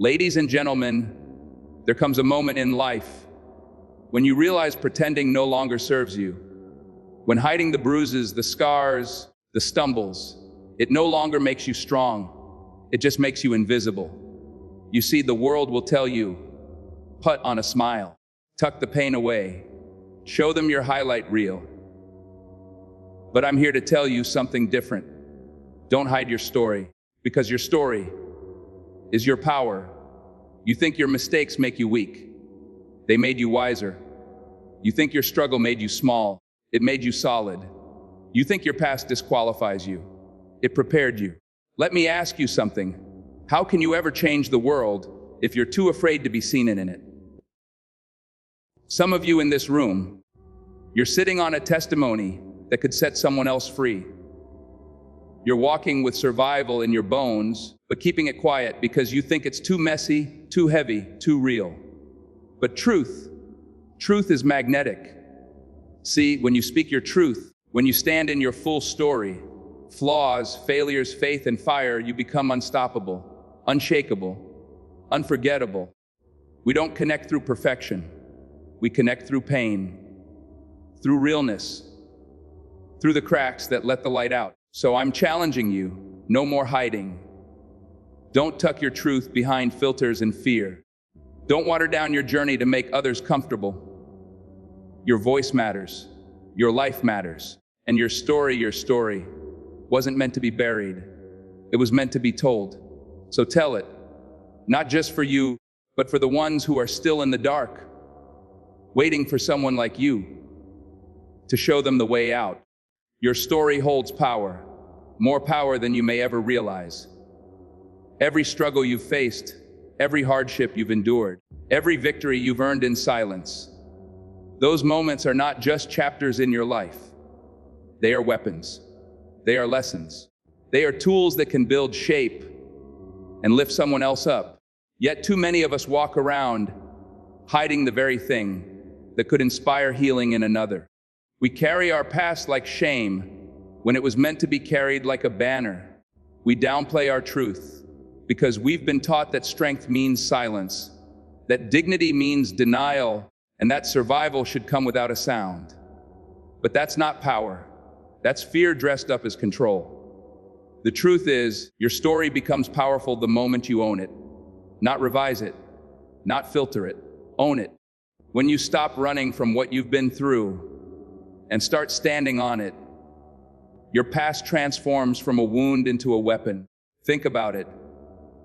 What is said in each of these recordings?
Ladies and gentlemen, there comes a moment in life when you realize pretending no longer serves you. When hiding the bruises, the scars, the stumbles, it no longer makes you strong. It just makes you invisible. You see, the world will tell you, put on a smile, tuck the pain away, show them your highlight reel. But I'm here to tell you something different. Don't hide your story, because your story is your power. You think your mistakes make you weak. They made you wiser. You think your struggle made you small. It made you solid. You think your past disqualifies you. It prepared you. Let me ask you something. How can you ever change the world if you're too afraid to be seen in it? Some of you in this room, you're sitting on a testimony that could set someone else free. You're walking with survival in your bones, but keeping it quiet because you think it's too messy, too heavy, too real. But truth is magnetic. See, when you speak your truth, when you stand in your full story, flaws, failures, faith, and fire, you become unstoppable, unshakable, unforgettable. We don't connect through perfection. We connect through pain, through realness, through the cracks that let the light out. So I'm challenging you, no more hiding. Don't tuck your truth behind filters and fear. Don't water down your journey to make others comfortable. Your voice matters, your life matters, and your story wasn't meant to be buried. It was meant to be told. So tell it, not just for you, but for the ones who are still in the dark, waiting for someone like you to show them the way out. Your story holds power, more power than you may ever realize. Every struggle you've faced, every hardship you've endured, every victory you've earned in silence, those moments are not just chapters in your life. They are weapons. They are lessons. They are tools that can build shape and lift someone else up. Yet too many of us walk around hiding the very thing that could inspire healing in another. We carry our past like shame when it was meant to be carried like a banner. We downplay our truth because we've been taught that strength means silence, that dignity means denial, and that survival should come without a sound. But that's not power. That's fear dressed up as control. The truth is, your story becomes powerful the moment you own it. Not revise it, not filter it, own it. When you stop running from what you've been through and start standing on it, your past transforms from a wound into a weapon. Think about it.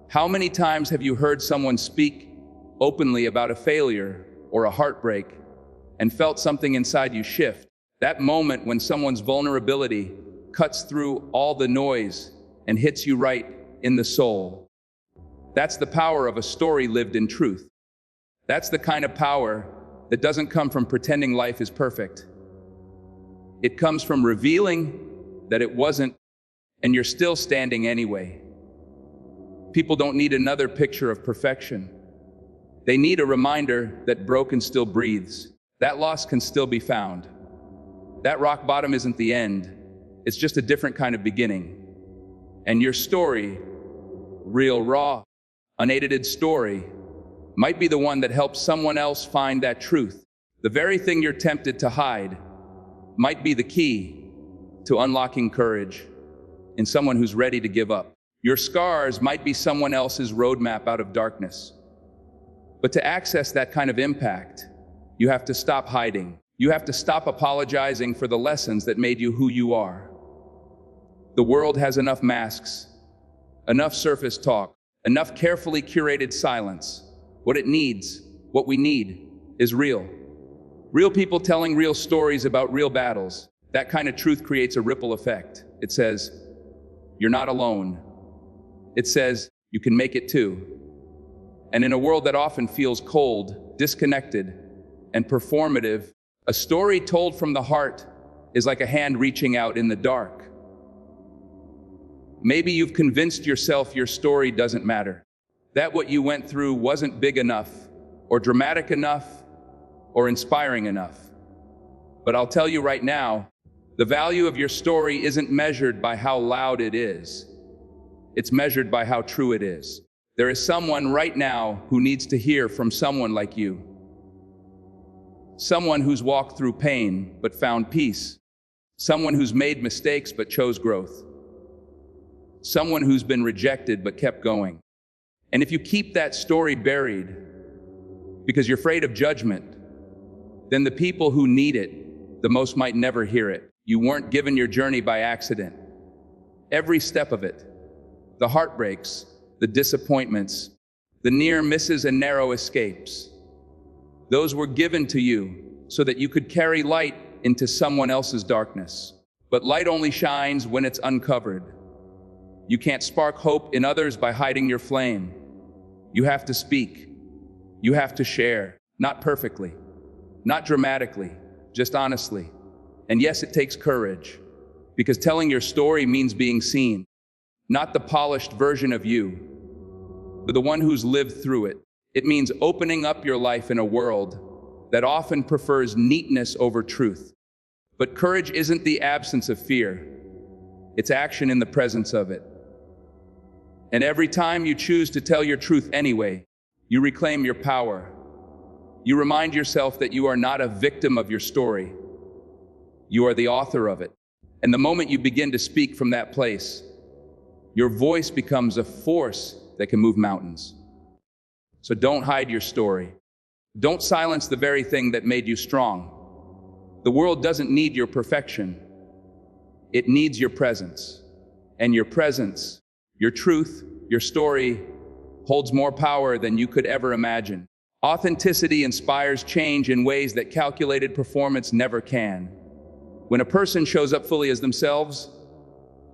How many times have you heard someone speak openly about a failure or a heartbreak and felt something inside you shift? That moment when someone's vulnerability cuts through all the noise and hits you right in the soul. That's the power of a story lived in truth. That's the kind of power that doesn't come from pretending life is perfect. It comes from revealing that it wasn't, and you're still standing anyway. People don't need another picture of perfection. They need a reminder that broken still breathes, that loss can still be found. That rock bottom isn't the end, it's just a different kind of beginning. And your story, real, raw, unedited story, might be the one that helps someone else find that truth. The very thing you're tempted to hide might be the key to unlocking courage in someone who's ready to give up. Your scars might be someone else's roadmap out of darkness. But to access that kind of impact, you have to stop hiding. You have to stop apologizing for the lessons that made you who you are. The world has enough masks, enough surface talk, enough carefully curated silence. What it needs, what we need, is real. Real people telling real stories about real battles. That kind of truth creates a ripple effect. It says, you're not alone. It says, you can make it too. And in a world that often feels cold, disconnected, and performative, a story told from the heart is like a hand reaching out in the dark. Maybe you've convinced yourself your story doesn't matter, that what you went through wasn't big enough, or dramatic enough, or inspiring enough. But I'll tell you right now, the value of your story isn't measured by how loud it is. It's measured by how true it is. There is someone right now who needs to hear from someone like you. Someone who's walked through pain but found peace. Someone who's made mistakes but chose growth. Someone who's been rejected but kept going. And if you keep that story buried because you're afraid of judgment, then the people who need it the most might never hear it. You weren't given your journey by accident. Every step of it, the heartbreaks, the disappointments, the near misses and narrow escapes, those were given to you so that you could carry light into someone else's darkness. But light only shines when it's uncovered. You can't spark hope in others by hiding your flame. You have to speak. You have to share, not perfectly, not dramatically, just honestly. And yes, it takes courage, because telling your story means being seen, not the polished version of you, but the one who's lived through it. It means opening up your life in a world that often prefers neatness over truth. But courage isn't the absence of fear. It's action in the presence of it. And every time you choose to tell your truth anyway, you reclaim your power. You remind yourself that you are not a victim of your story. You are the author of it. And the moment you begin to speak from that place, your voice becomes a force that can move mountains. So don't hide your story. Don't silence the very thing that made you strong. The world doesn't need your perfection. It needs your presence. And your presence, your truth, your story, holds more power than you could ever imagine. Authenticity inspires change in ways that calculated performance never can. When a person shows up fully as themselves,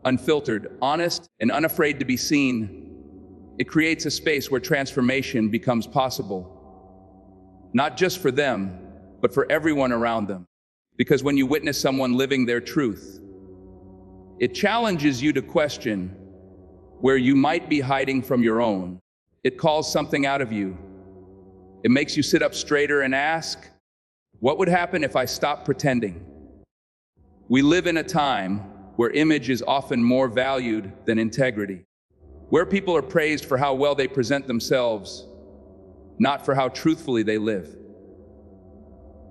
unfiltered, honest, and unafraid to be seen, it creates a space where transformation becomes possible. Not just for them, but for everyone around them. Because when you witness someone living their truth, it challenges you to question where you might be hiding from your own. It calls something out of you. It makes you sit up straighter and ask, what would happen if I stopped pretending? We live in a time where image is often more valued than integrity, where people are praised for how well they present themselves, not for how truthfully they live.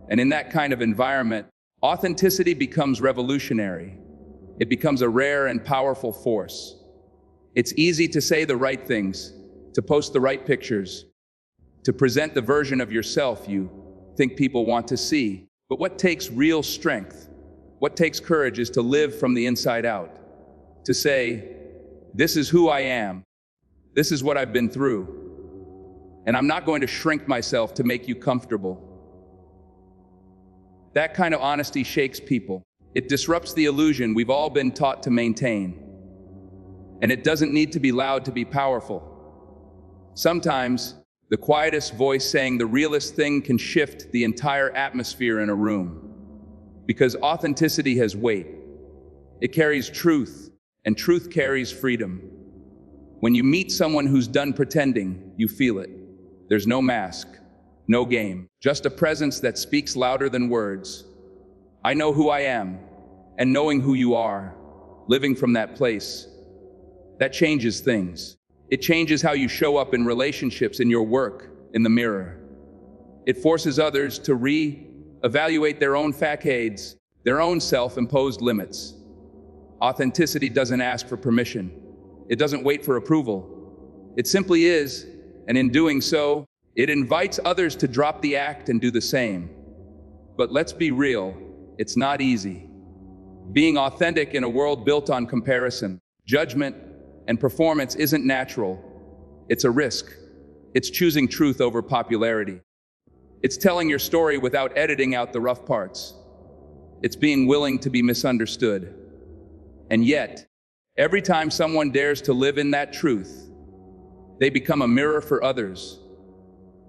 And in that kind of environment, authenticity becomes revolutionary. It becomes a rare and powerful force. It's easy to say the right things, to post the right pictures, to present the version of yourself you think people want to see. But what takes real strength, what takes courage is to live from the inside out, to say, this is who I am, this is what I've been through, and I'm not going to shrink myself to make you comfortable. That kind of honesty shakes people. It disrupts the illusion we've all been taught to maintain. And it doesn't need to be loud to be powerful. Sometimes, the quietest voice saying the realest thing can shift the entire atmosphere in a room. Because authenticity has weight. It carries truth, and truth carries freedom. When you meet someone who's done pretending, you feel it. There's no mask, no game, just a presence that speaks louder than words. I know who I am, and knowing who you are, living from that place, that changes things. It changes how you show up in relationships, in your work, in the mirror. It forces others to re-evaluate their own facades, their own self-imposed limits. Authenticity doesn't ask for permission. It doesn't wait for approval. It simply is, and in doing so, it invites others to drop the act and do the same. But let's be real, it's not easy. Being authentic in a world built on comparison, judgment, and performance isn't natural. It's a risk. It's choosing truth over popularity. It's telling your story without editing out the rough parts. It's being willing to be misunderstood. And yet, every time someone dares to live in that truth, they become a mirror for others.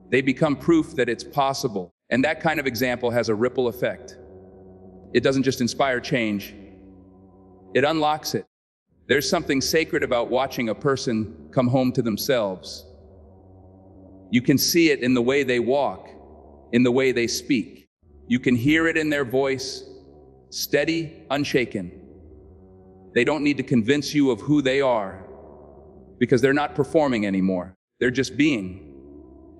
They become proof that it's possible. And that kind of example has a ripple effect. It doesn't just inspire change, it unlocks it. There's something sacred about watching a person come home to themselves. You can see it in the way they walk, in the way they speak. You can hear it in their voice, steady, unshaken. They don't need to convince you of who they are, because they're not performing anymore. They're just being.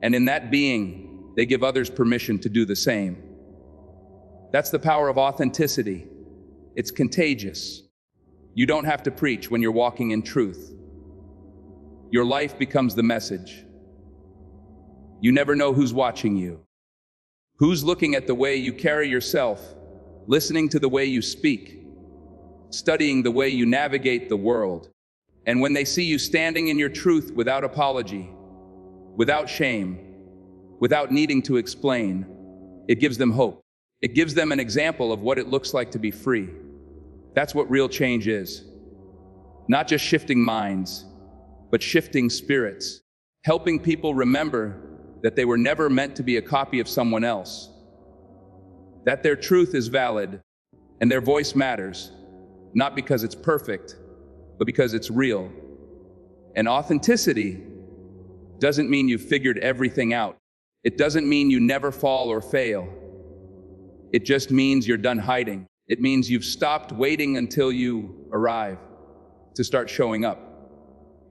And in that being, they give others permission to do the same. That's the power of authenticity. It's contagious. You don't have to preach when you're walking in truth. Your life becomes the message. You never know who's watching you. Who's looking at the way you carry yourself, listening to the way you speak, studying the way you navigate the world. And when they see you standing in your truth without apology, without shame, without needing to explain, it gives them hope. It gives them an example of what it looks like to be free. That's what real change is. Not just shifting minds, but shifting spirits. Helping people remember that they were never meant to be a copy of someone else. That their truth is valid and their voice matters, not because it's perfect, but because it's real. And authenticity doesn't mean you've figured everything out. It doesn't mean you never fall or fail. It just means you're done hiding. It means you've stopped waiting until you arrive to start showing up.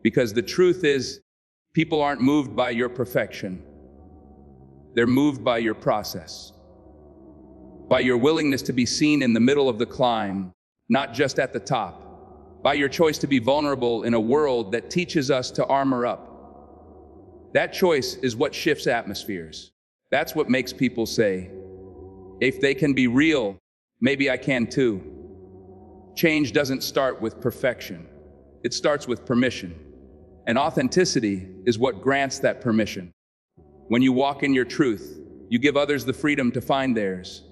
Because the truth is, people aren't moved by your perfection. They're moved by your process. By your willingness to be seen in the middle of the climb, not just at the top. By your choice to be vulnerable in a world that teaches us to armor up. That choice is what shifts atmospheres. That's what makes people say, if they can be real, maybe I can too. Change doesn't start with perfection. It starts with permission. And authenticity is what grants that permission. When you walk in your truth, you give others the freedom to find theirs.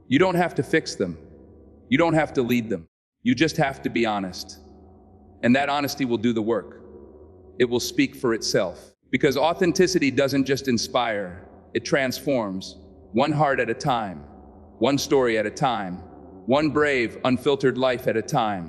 You don't have to fix them. You don't have to lead them. You just have to be honest. And that honesty will do the work. It will speak for itself. Because authenticity doesn't just inspire, it transforms, one heart at a time, one story at a time, one brave, unfiltered life at a time.